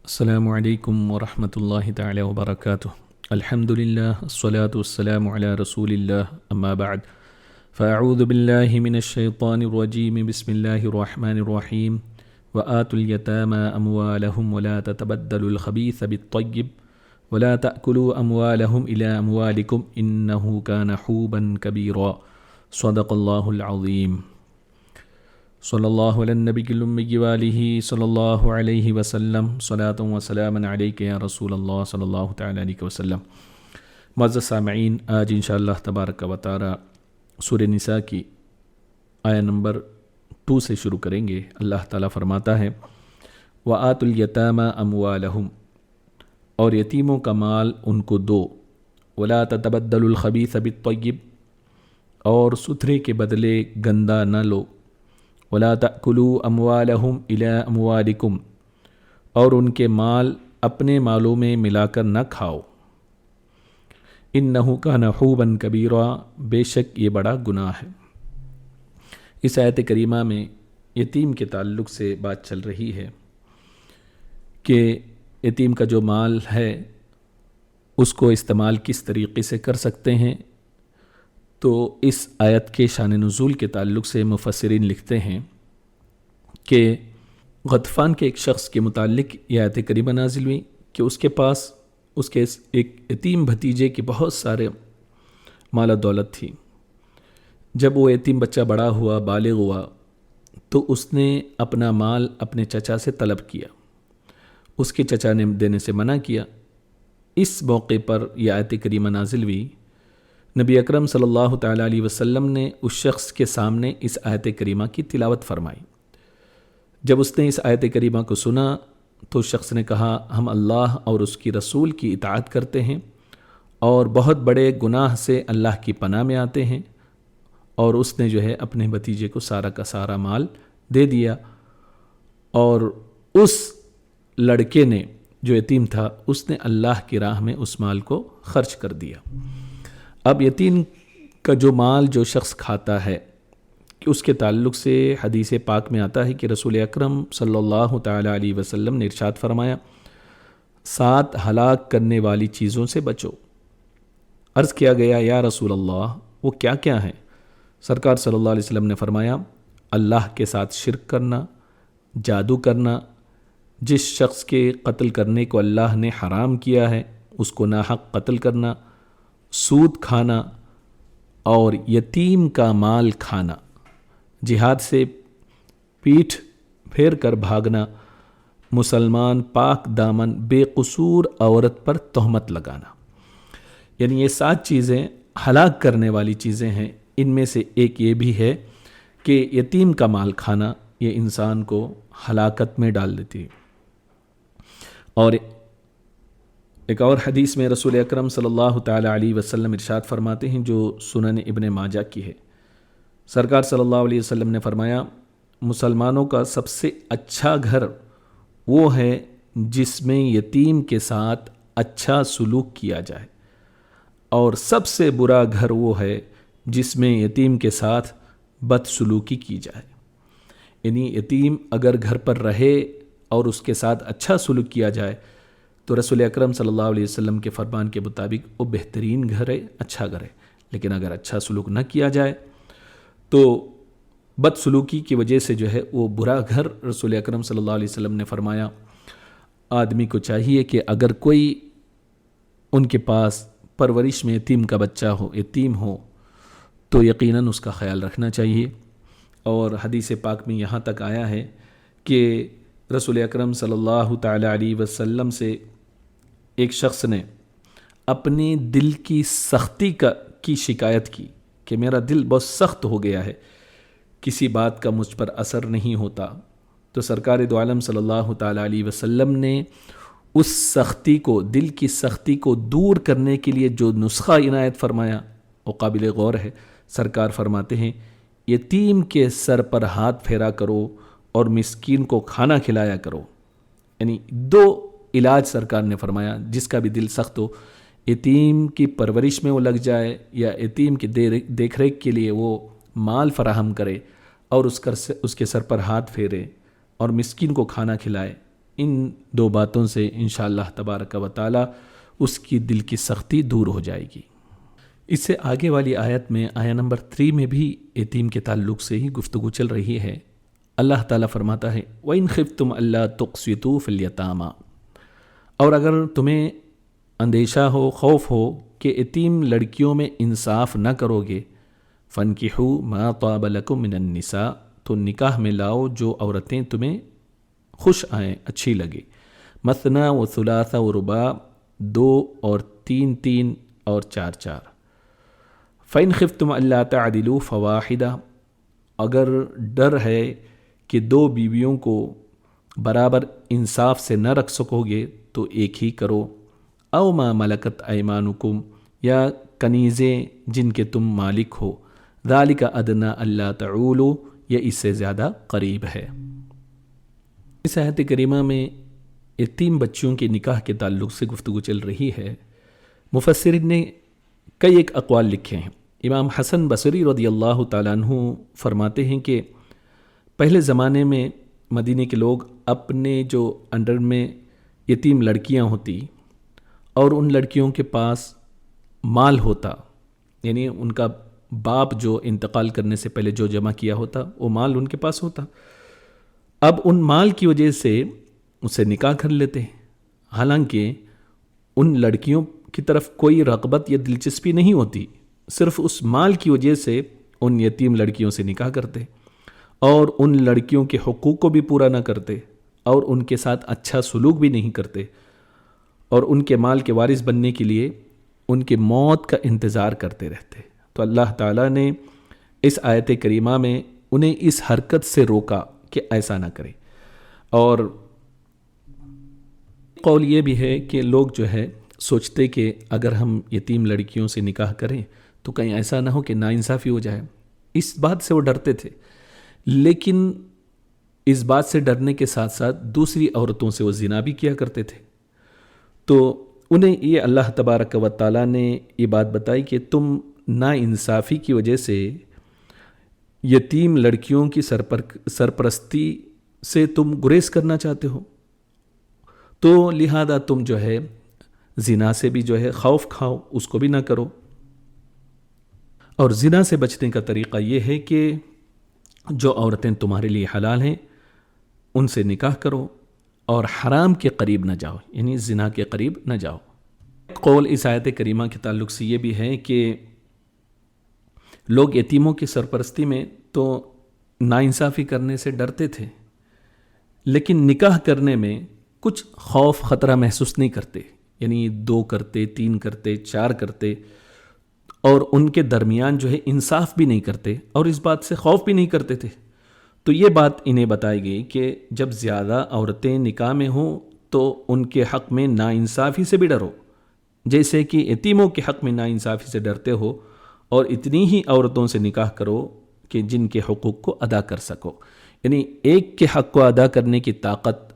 السلام علیکم ورحمۃ اللہ تعالی وبرکاتہ۔ الحمد للہ الصلاۃ والسلام علی رسول اللہ اما بعد فاعوذ باللہ من الشیطان الرجیم بسم اللہ الرحمن الرحیم وآتوا الیتامی اموالہم ولا تتبدلوا الخبیث بالطیب ولا تأکلوا اموالہم الی اموالکم انہ کان حوبا کبیرا صدق اللہ العظیم۔ صلی اللہ علی النبی الأمی وآلہ صلی اللہ علیہ وسلم صلاۃ و سلاما علیک یا رسول اللہ صلی اللہ تعالی علیہ وسلم۔ معزز سامعین، آج انشاءاللہ تبارک و تعالی سورہ نساء کی آیہ نمبر 2 سے شروع کریں گے۔ اللہ تعالیٰ فرماتا ہے وآتوا الیتامی اموالہم، اور یتیموں کا مال ان کو دو، ولا تتبدلوا الخبیث بالطیب، اور ستھرے کے بدلے گندا نہ لو، ولا تأکلوا اموالہم الی اموالکم، اور ان کے مال اپنے مالوں میں ملا کر نہ کھاؤ، انہ کان حوبا کبیرا، بے شک یہ بڑا گناہ ہے۔ اس آیت کریمہ میں یتیم کے تعلق سے بات چل رہی ہے کہ یتیم کا جو مال ہے اس کو استعمال کس طریقے سے کر سکتے ہیں۔ تو اس آیت کے شان نزول کے تعلق سے مفسرین لکھتے ہیں کہ غطفان کے ایک شخص کے متعلق یہ آیت کریمہ نازل ہوئی کہ اس کے پاس اس کے ایک یتیم بھتیجے کی بہت سارے مال و دولت تھی۔ جب وہ یتیم بچہ بڑا ہوا، بالغ ہوا، تو اس نے اپنا مال اپنے چچا سے طلب کیا، اس کے چچا نے دینے سے منع کیا۔ اس موقع پر یہ آیت کریمہ نازل ہوئی۔ نبی اکرم صلی اللہ تعالیٰ علیہ وسلم نے اس شخص کے سامنے اس آیت کریمہ کی تلاوت فرمائی۔ جب اس نے اس آیت کریمہ کو سنا تو اس شخص نے کہا، ہم اللہ اور اس کی رسول کی اطاعت کرتے ہیں اور بہت بڑے گناہ سے اللہ کی پناہ میں آتے ہیں، اور اس نے جو ہے اپنے بھتیجے کو سارا کا سارا مال دے دیا، اور اس لڑکے نے جو یتیم تھا اس نے اللہ کی راہ میں اس مال کو خرچ کر دیا۔ اب یتیم کا جو مال جو شخص کھاتا ہے کہ اس کے تعلق سے حدیث پاک میں آتا ہے کہ رسول اکرم صلی اللہ تعالیٰ علیہ وسلم نے ارشاد فرمایا، 7 ہلاک کرنے والی چیزوں سے بچو۔ عرض کیا گیا، یا رسول اللہ وہ کیا کیا ہیں؟ سرکار صلی اللہ علیہ وسلم نے فرمایا، اللہ کے ساتھ شرک کرنا، جادو کرنا، جس شخص کے قتل کرنے کو اللہ نے حرام کیا ہے اس کو ناحق قتل کرنا، سود کھانا، اور یتیم کا مال کھانا، جہاد سے پیٹھ پھیر کر بھاگنا، مسلمان پاک دامن بے قصور عورت پر تہمت لگانا۔ یعنی یہ 7 چیزیں ہلاک کرنے والی چیزیں ہیں۔ ان میں سے ایک یہ بھی ہے کہ یتیم کا مال کھانا، یہ انسان کو ہلاکت میں ڈال دیتی ہے۔ اور ایک اور حدیث میں رسول اکرم صلی اللہ تعالیٰ علیہ وسلم ارشاد فرماتے ہیں جو سنن ابن ماجہ کی ہے۔ سرکار صلی اللہ علیہ وسلم نے فرمایا، مسلمانوں کا سب سے اچھا گھر وہ ہے جس میں یتیم کے ساتھ اچھا سلوک کیا جائے، اور سب سے برا گھر وہ ہے جس میں یتیم کے ساتھ بدسلوکی کی جائے۔ یعنی یتیم اگر گھر پر رہے اور اس کے ساتھ اچھا سلوک کیا جائے تو رسول اکرم صلی اللہ علیہ وسلم کے فرمان کے مطابق وہ بہترین گھر ہے، اچھا گھر ہے۔ لیکن اگر اچھا سلوک نہ کیا جائے تو بدسلوکی کی وجہ سے جو ہے وہ برا گھر۔ رسول اکرم صلی اللہ علیہ وسلم نے فرمایا، آدمی کو چاہیے کہ اگر کوئی ان کے پاس پرورش میں یتیم کا بچہ ہو، یتیم ہو، تو یقیناً اس کا خیال رکھنا چاہیے۔ اور حدیث پاک میں یہاں تک آیا ہے کہ رسول اکرم صلی اللہ تعالیٰ علیہ وسلم سے ایک شخص نے اپنے دل کی سختی کی شکایت کی کہ میرا دل بہت سخت ہو گیا ہے، کسی بات کا مجھ پر اثر نہیں ہوتا۔ تو سرکار دو عالم صلی اللہ تعالیٰ علیہ وسلم نے اس سختی کو، دل کی سختی کو دور کرنے کے لیے جو نسخہ عنایت فرمایا وہ قابل غور ہے۔ سرکار فرماتے ہیں، یتیم کے سر پر ہاتھ پھیرا کرو اور مسکین کو کھانا کھلایا کرو۔ یعنی 2 علاج سرکار نے فرمایا، جس کا بھی دل سخت ہو، یتیم کی پرورش میں وہ لگ جائے یا یتیم کی دیکھ ریکھ کے لیے وہ مال فراہم کرے اور اس کے سر پر ہاتھ پھیرے اور مسکین کو کھانا کھلائے، ان دو باتوں سے انشاءاللہ تبارک و تعالی اس کی دل کی سختی دور ہو جائے گی۔ اس سے آگے والی آیت میں آیہ نمبر 3 میں بھی یتیم کے تعلق سے ہی گفتگو چل رہی ہے۔ اللہ تعالیٰ فرماتا ہے وَإِنْ خِفْتُمْ أَلَّا تُقْسِطُوا فِي الْيَتَامَى، اور اگر تمہیں اندیشہ ہو، خوف ہو کہ یتیم لڑکیوں میں انصاف نہ کرو گے، فَانْكِحُوا مَا طَابَ لَكُم مِّنَ النِّسَاءِ، تو نکاح میں لاؤ جو عورتیں تمہیں خوش آئیں، اچھی لگے، مثنیٰ و ثلاثہ و رباع، 2 اور 3 3 اور 4 4۔ فَإِنْ خِفْتُمْ أَلَّا تَعْدِلُوا فَوَاحِدَةً، اگر ڈر ہے کہ 2 بیویوں کو برابر انصاف سے نہ رکھ سکو گے تو ایک ہی کرو، او ما ملکت ایمانکم، یا کنیزیں جن کے تم مالک ہو، ذالک ادنی الا تعولوا، یہ اس سے زیادہ قریب ہے۔ اس آیت کریمہ میں یتیم بچیوں کے نکاح کے تعلق سے گفتگو چل رہی ہے۔ مفسرین نے کئی ایک اقوال لکھے ہیں۔ امام حسن بصری رضی اللہ تعالیٰ عنہ فرماتے ہیں کہ پہلے زمانے میں مدینے کے لوگ اپنے جو انڈر میں یتیم لڑکیاں ہوتی اور ان لڑکیوں کے پاس مال ہوتا، یعنی ان کا باپ جو انتقال کرنے سے پہلے جو جمع کیا ہوتا وہ مال ان کے پاس ہوتا، اب ان مال کی وجہ سے اسے نکاح کر لیتے ہیں، حالانکہ ان لڑکیوں کی طرف کوئی رغبت یا دلچسپی نہیں ہوتی، صرف اس مال کی وجہ سے ان یتیم لڑکیوں سے نکاح کرتے اور ان لڑکیوں کے حقوق کو بھی پورا نہ کرتے اور ان کے ساتھ اچھا سلوک بھی نہیں کرتے، اور ان کے مال کے وارث بننے کے لیے ان کے موت کا انتظار کرتے رہتے۔ تو اللہ تعالیٰ نے اس آیت کریمہ میں انہیں اس حرکت سے روکا کہ ایسا نہ کرے۔ اور قول یہ بھی ہے کہ لوگ جو ہے سوچتے کہ اگر ہم یتیم لڑکیوں سے نکاح کریں تو کہیں ایسا نہ ہو کہ ناانصافی ہو جائے، اس بات سے وہ ڈرتے تھے، لیکن اس بات سے ڈرنے کے ساتھ ساتھ دوسری عورتوں سے وہ زنا بھی کیا کرتے تھے۔ تو انہیں یہ اللہ تبارک و تعالیٰ نے یہ بات بتائی کہ تم ناانصافی کی وجہ سے یتیم لڑکیوں کی سرپرستی سے تم گریز کرنا چاہتے ہو، تو لہذا تم جو ہے زنا سے بھی جو ہے خوف کھاؤ، اس کو بھی نہ کرو۔ اور زنا سے بچنے کا طریقہ یہ ہے کہ جو عورتیں تمہارے لیے حلال ہیں ان سے نکاح کرو اور حرام کے قریب نہ جاؤ، یعنی زنا کے قریب نہ جاؤ۔ قول اس آیت کریمہ کے تعلق سے یہ بھی ہے کہ لوگ یتیموں کی سرپرستی میں تو ناانصافی کرنے سے ڈرتے تھے، لیکن نکاح کرنے میں کچھ خوف خطرہ محسوس نہیں کرتے، یعنی 2 کرتے، 3 کرتے، 4 کرتے، اور ان کے درمیان جو ہے انصاف بھی نہیں کرتے اور اس بات سے خوف بھی نہیں کرتے تھے۔ تو یہ بات انہیں بتائی گئی کہ جب زیادہ عورتیں نکاح میں ہوں تو ان کے حق میں ناانصافی سے بھی ڈرو، جیسے کہ یتیموں کے حق میں ناانصافی سے ڈرتے ہو، اور اتنی ہی عورتوں سے نکاح کرو کہ جن کے حقوق کو ادا کر سکو، یعنی ایک کے حق کو ادا کرنے کی طاقت،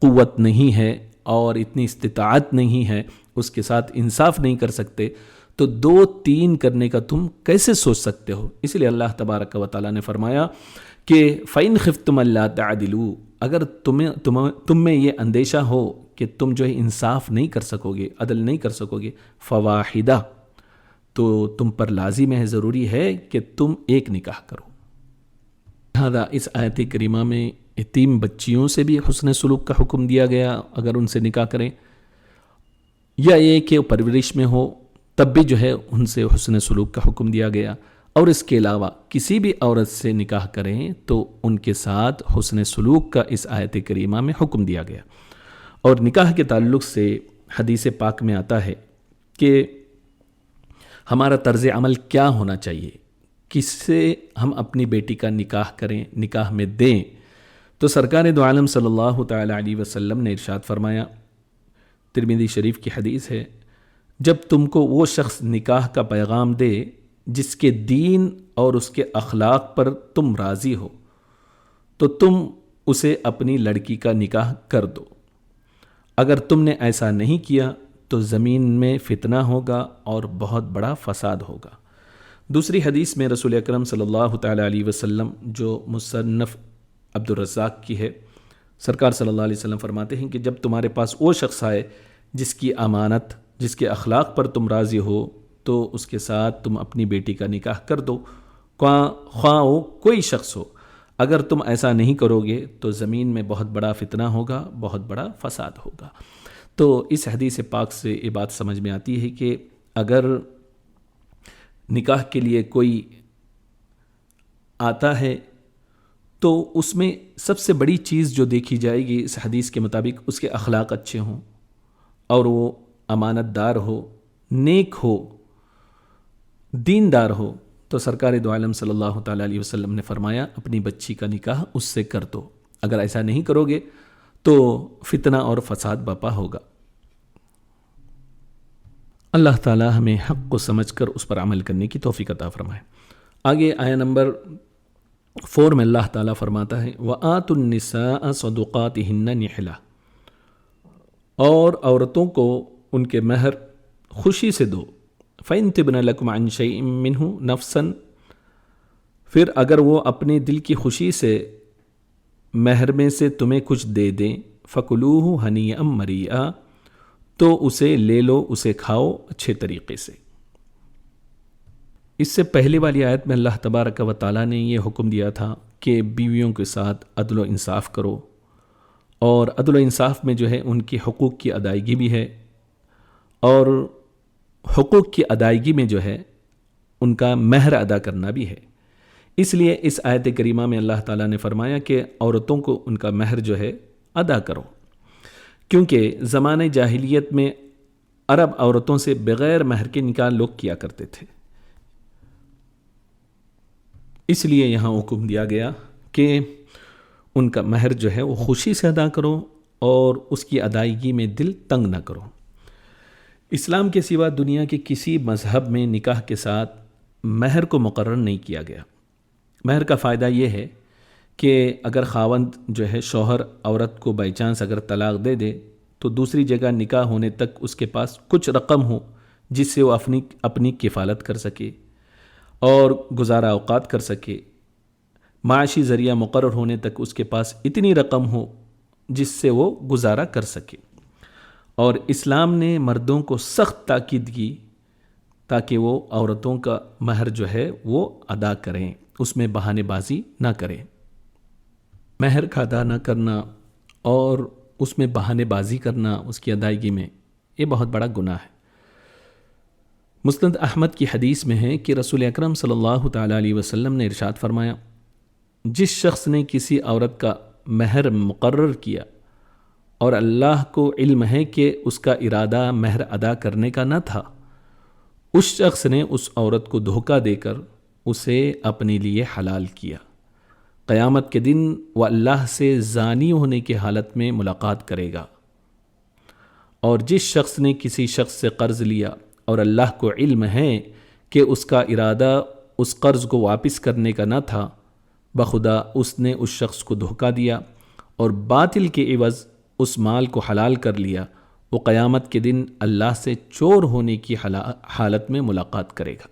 قوت نہیں ہے اور اتنی استطاعت نہیں ہے، اس کے ساتھ انصاف نہیں کر سکتے، تو 2 3 کرنے کا تم کیسے سوچ سکتے ہو؟ اس لیے اللہ تبارک و تعالیٰ نے فرمایا کہ فَإِنْ خِفْتُمْ أَلَّا تَعْدِلُوا، اگر تم میں یہ اندیشہ ہو کہ تم جو ہے انصاف نہیں کر سکو گے، عدل نہیں کر سکو گے، فواحدہ، تو تم پر لازم ہے، ضروری ہے کہ تم ایک نکاح کرو۔ لہذا اس آیت کریمہ میں یتیم بچیوں سے بھی حسن سلوک کا حکم دیا گیا اگر ان سے نکاح کریں، یا یہ کہ پرورش میں ہو تب بھی جو ہے ان سے حسن سلوک کا حکم دیا گیا، اور اس کے علاوہ کسی بھی عورت سے نکاح کریں تو ان کے ساتھ حسن سلوک کا اس آیت کریمہ میں حکم دیا گیا۔ اور نکاح کے تعلق سے حدیث پاک میں آتا ہے کہ ہمارا طرز عمل کیا ہونا چاہیے، کس سے ہم اپنی بیٹی کا نکاح کریں، نکاح میں دیں۔ تو سرکار دو عالم صلی اللہ تعالی علیہ وسلم نے ارشاد فرمایا، ترمذی شریف کی حدیث ہے، جب تم کو وہ شخص نکاح کا پیغام دے جس کے دین اور اس کے اخلاق پر تم راضی ہو تو تم اسے اپنی لڑکی کا نکاح کر دو، اگر تم نے ایسا نہیں کیا تو زمین میں فتنہ ہوگا اور بہت بڑا فساد ہوگا۔ دوسری حدیث میں رسول اکرم صلی اللہ تعالی علیہ وسلم جو مصنف عبد الرزاق کی ہے، سرکار صلی اللہ علیہ وسلم فرماتے ہیں کہ جب تمہارے پاس وہ شخص آئے جس کی امانت، جس کے اخلاق پر تم راضی ہو، تو اس کے ساتھ تم اپنی بیٹی کا نکاح کر دو، خواہ وہ کوئی شخص ہو۔ اگر تم ایسا نہیں کرو گے تو زمین میں بہت بڑا فتنہ ہوگا، بہت بڑا فساد ہوگا۔ تو اس حدیث پاک سے یہ بات سمجھ میں آتی ہے کہ اگر نکاح کے لیے کوئی آتا ہے تو اس میں سب سے بڑی چیز جو دیکھی جائے گی اس حدیث کے مطابق اس کے اخلاق اچھے ہوں، اور وہ امانت دار ہو، نیک ہو، دیندار ہو۔ تو سرکار دو عالم صلی اللہ تعالیٰ علیہ وسلم نے فرمایا اپنی بچی کا نکاح اس سے کر دو، اگر ایسا نہیں کرو گے تو فتنہ اور فساد برپا ہوگا۔ اللہ تعالیٰ ہمیں حق کو سمجھ کر اس پر عمل کرنے کی توفیق عطا فرمائے۔ آگے آیہ نمبر 4 میں اللہ تعالیٰ فرماتا ہے وَآتُوا النِّسَاءَ صَدُقَاتِهِنَّ نِحْلَةً، اور عورتوں کو ان کے مہر خوشی سے دو، فَإِن تِبْنَ لَكُمْ عَنْ شَيْءٍ مِّنْهُ نَفْسًا، پھر اگر وہ اپنے دل کی خوشی سے مہر میں سے تمہیں کچھ دے دیں، فَكُلُوهُ هَنِيئًا مَرِيئًا، تو اسے لے لو، اسے کھاؤ اچھے طریقے سے۔ اس سے پہلے والی آیت میں اللہ تبارک و تعالیٰ نے یہ حکم دیا تھا کہ بیویوں کے ساتھ عدل و انصاف کرو، اور عدل و انصاف میں جو ہے ان کی حقوق کی ادائیگی بھی ہے، اور حقوق کی ادائیگی میں جو ہے ان کا مہر ادا کرنا بھی ہے۔ اس لیے اس آیت کریمہ میں اللہ تعالیٰ نے فرمایا کہ عورتوں کو ان کا مہر جو ہے ادا کرو، کیونکہ زمانہ جاہلیت میں عرب عورتوں سے بغیر مہر کے نکاح لوگ کیا کرتے تھے، اس لیے یہاں حکم دیا گیا کہ ان کا مہر جو ہے وہ خوشی سے ادا کرو اور اس کی ادائیگی میں دل تنگ نہ کرو۔ اسلام کے سوا دنیا کے کسی مذہب میں نکاح کے ساتھ مہر کو مقرر نہیں کیا گیا۔ مہر کا فائدہ یہ ہے کہ اگر خاوند جو ہے شوہر عورت کو بائی چانس اگر طلاق دے دے تو دوسری جگہ نکاح ہونے تک اس کے پاس کچھ رقم ہو جس سے وہ اپنی کفالت کر سکے اور گزارا اوقات کر سکے، معاشی ذریعہ مقرر ہونے تک اس کے پاس اتنی رقم ہو جس سے وہ گزارا کر سکے۔ اور اسلام نے مردوں کو سخت تاکید کی تاکہ وہ عورتوں کا مہر جو ہے وہ ادا کریں، اس میں بہانے بازی نہ کریں۔ مہر کا ادا نہ کرنا اور اس میں بہانے بازی کرنا اس کی ادائیگی میں، یہ بہت بڑا گناہ ہے۔ مسند احمد کی حدیث میں ہے کہ رسول اکرم صلی اللہ تعالیٰ علیہ وسلم نے ارشاد فرمایا جس شخص نے کسی عورت کا مہر مقرر کیا اور اللہ کو علم ہے کہ اس کا ارادہ مہر ادا کرنے کا نہ تھا، اس شخص نے اس عورت کو دھوکہ دے کر اسے اپنے لیے حلال کیا، قیامت کے دن وہ اللہ سے زانی ہونے کی حالت میں ملاقات کرے گا۔ اور جس شخص نے کسی شخص سے قرض لیا اور اللہ کو علم ہے کہ اس کا ارادہ اس قرض کو واپس کرنے کا نہ تھا، بخدا اس نے اس شخص کو دھوکہ دیا اور باطل کے عوض اس مال کو حلال کر لیا، وہ قیامت کے دن اللہ سے چور ہونے کی حالت میں ملاقات کرے گا۔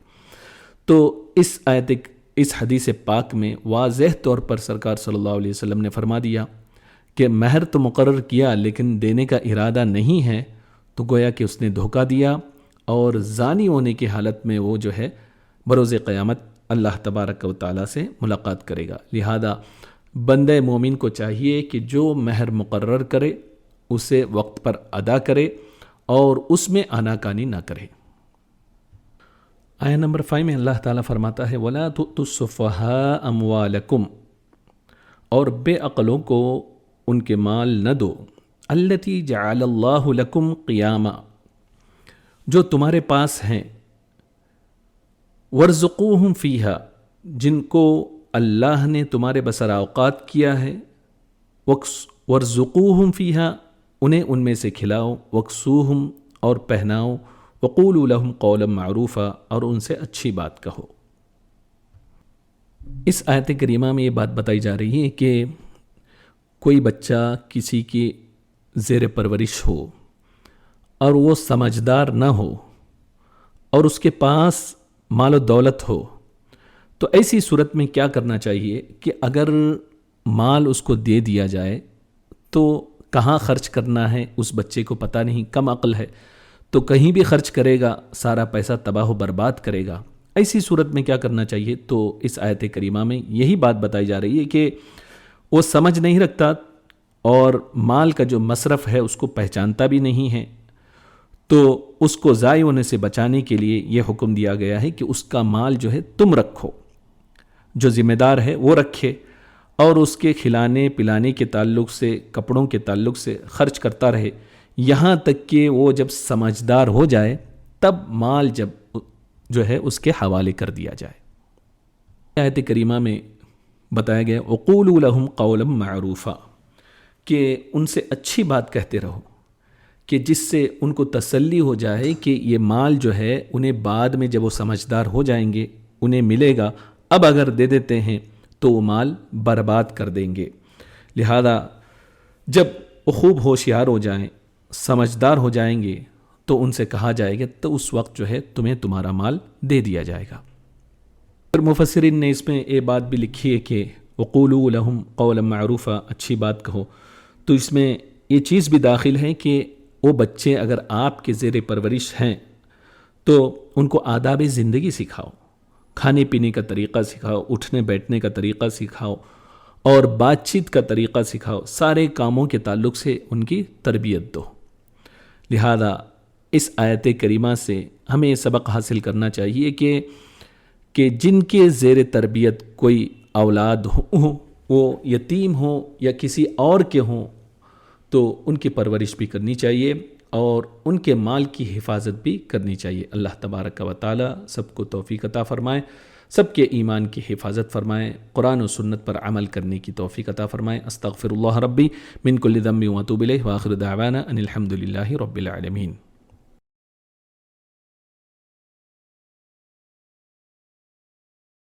تو اس حدیث پاک میں واضح طور پر سرکار صلی اللہ علیہ وسلم نے فرما دیا کہ مہر تو مقرر کیا لیکن دینے کا ارادہ نہیں ہے، تو گویا کہ اس نے دھوکہ دیا اور زانی ہونے کی حالت میں وہ جو ہے بروز قیامت اللہ تبارک و تعالیٰ سے ملاقات کرے گا۔ لہذا بندہ مومن کو چاہیے کہ جو مہر مقرر کرے اسے وقت پر ادا کرے اور اس میں آناکانی نہ کرے۔ آیہ نمبر 5 میں اللہ تعالیٰ فرماتا ہے وَلَا تُؤْتُوا السُّفَهَاءَ أَمْوَالَكُمْ، اور بے عقلوں کو ان کے مال نہ دو، الَّتِي جَعَلَ اللَّهُ لَكُمْ قِيَامًا، جو تمہارے پاس ہیں، وَارْزُقُوهُمْ فِيهَا، جن کو اللہ نے تمہارے بسر اوقات کیا ہے، وَارْزُقُوهُمْ فِيهَا، انہیں ان میں سے کھلاؤ، وَاكْسُوهُمْ، اور پہناؤ، وَقُولُوا لَهُمْ قَوْلًا مَعْرُوفًا، اور ان سے اچھی بات کہو۔ اس آیت کریمہ میں یہ بات بتائی جا رہی ہے کہ کوئی بچہ کسی کی زیر پرورش ہو اور وہ سمجھدار نہ ہو اور اس کے پاس مال و دولت ہو، تو ایسی صورت میں کیا کرنا چاہیے کہ اگر مال اس کو دے دیا جائے تو کہاں خرچ کرنا ہے اس بچے کو پتہ نہیں، کم عقل ہے تو کہیں بھی خرچ کرے گا، سارا پیسہ تباہ و برباد کرے گا۔ ایسی صورت میں کیا کرنا چاہیے؟ تو اس آیت کریمہ میں یہی بات بتائی جا رہی ہے کہ وہ سمجھ نہیں رکھتا اور مال کا جو مصرف ہے اس کو پہچانتا بھی نہیں ہے، تو اس کو ضائع ہونے سے بچانے کے لیے یہ حکم دیا گیا ہے کہ اس کا مال جو ہے تم رکھو، جو ذمہ دار ہے وہ رکھے، اور اس کے کھلانے پلانے کے تعلق سے، کپڑوں کے تعلق سے خرچ کرتا رہے، یہاں تک کہ وہ جب سمجھدار ہو جائے تب مال جب جو ہے اس کے حوالے کر دیا جائے۔ آیت کریمہ میں بتایا گیا وَقُولُوا لَهُمْ قَوْلًا مَعْرُوفًا، کہ ان سے اچھی بات کہتے رہو، کہ جس سے ان کو تسلی ہو جائے کہ یہ مال جو ہے انہیں بعد میں جب وہ سمجھدار ہو جائیں گے انہیں ملے گا، اب اگر دے دیتے ہیں تو وہ مال برباد کر دیں گے۔ لہذا جب وہ خوب ہوشیار ہو جائیں، سمجھدار ہو جائیں گے تو ان سے کہا جائے گا، تو اس وقت جو ہے تمہیں تمہارا مال دے دیا جائے گا۔ اور مفسرین نے اس میں یہ بات بھی لکھی ہے کہ وَقُولُوا لَهُمْ قَوْلًا مَعْرُوفًا، اچھی بات کہو، تو اس میں یہ چیز بھی داخل ہے کہ وہ بچے اگر آپ کے زیر پرورش ہیں تو ان کو آداب زندگی سکھاؤ، کھانے پینے کا طریقہ سکھاؤ، اٹھنے بیٹھنے کا طریقہ سکھاؤ اور بات چیت کا طریقہ سکھاؤ، سارے کاموں کے تعلق سے ان کی تربیت دو۔ لہذا اس آیت کریمہ سے ہمیں یہ سبق حاصل کرنا چاہیے کہ جن کے زیر تربیت کوئی اولاد ہو، وہ یتیم ہوں یا کسی اور کے ہوں، تو ان کی پرورش بھی کرنی چاہیے اور ان کے مال کی حفاظت بھی کرنی چاہیے۔ اللہ تبارک و تعالی سب کو توفیق عطا فرمائے، سب کے ایمان کی حفاظت فرمائے، قرآن و سنت پر عمل کرنے کی توفیق عطا فرمائے۔ استغفر اللہ ربی من کل ذنب و اتوب الیہ، وآخر دعوانا ان الحمد للہ رب العالمین۔